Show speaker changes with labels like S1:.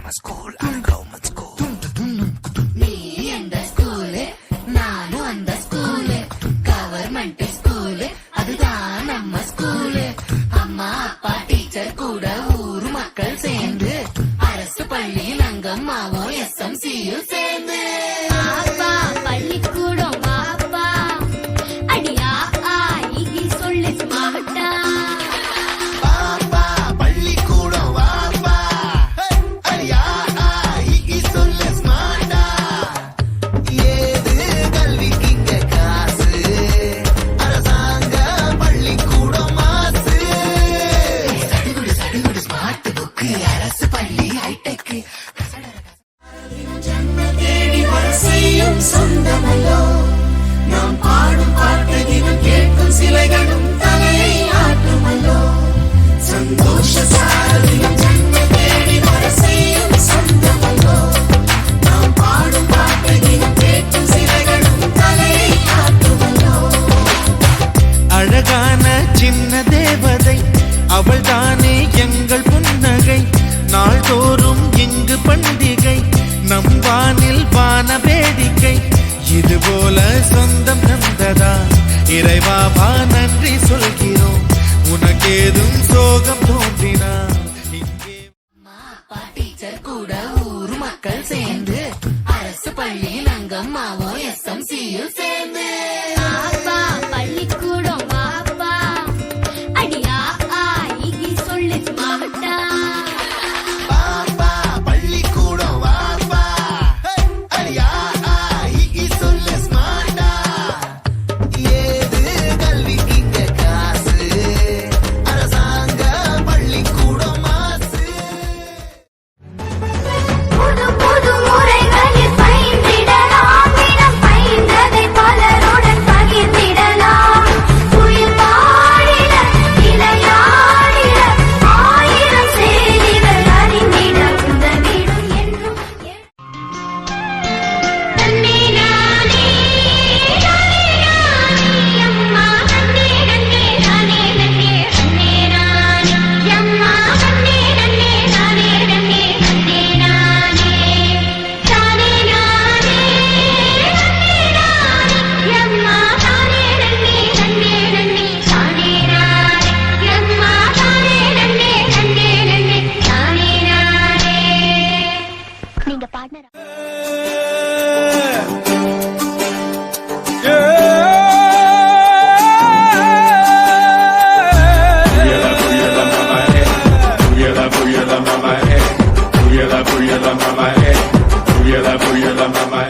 S1: my school, I go my school.
S2: நீ எந்த school நானும் அந்த ஸ்கூலு கவர்மெண்ட் ஸ்கூலு அதுதான் நம்ம ஸ்கூலு அம்மா அப்பா டீச்சர் கூட ஊர் மக்கள் சேர்ந்து அரசு பள்ளியில் அங்கம்மாவும் SMCயும் சேர்ந்து அப்பா பள்ளிக்கூடம் வாப்பா அடியா ஆகி சொல்லு மாட்டா சொந்தமல்லோ நாம் பாடும் பாட்டை தினம் கேட்கும் சிலைகளும் தலையை ஆட்டுமல்லோ சந்தோஷ சாரதியும் ஜன்ம தேடி வர செய்யும் சொந்தமல்லோ நாம் பாடும் பாட்டை தினம் கேட்கும் சிலைகளும் தலையை ஆட்டுமல்லோ
S3: அழகான சின்ன தேவதை அவள் தானே எங்கள் புன்னகை நாள்தோறும் இங்கு பண்டிகை நம் வானில் வான வேடிக்கை இதுபோல சொந்தம் தந்ததா இறைவாவா நன்றி சொல்கிறோம் உனக்கேதும் சோகம் தோன்றினா
S2: அப்பா டீச்சர் கூட ஊர் மக்கள் சேர்ந்து அரசு பள்ளியில் அங்கம்மாவும் SMCயும் சேர்ந்து அப்பா பள்ளிக்கூடம் வாப்பா அடியா ஆகி சொல்லு மாட்டா
S4: Mama,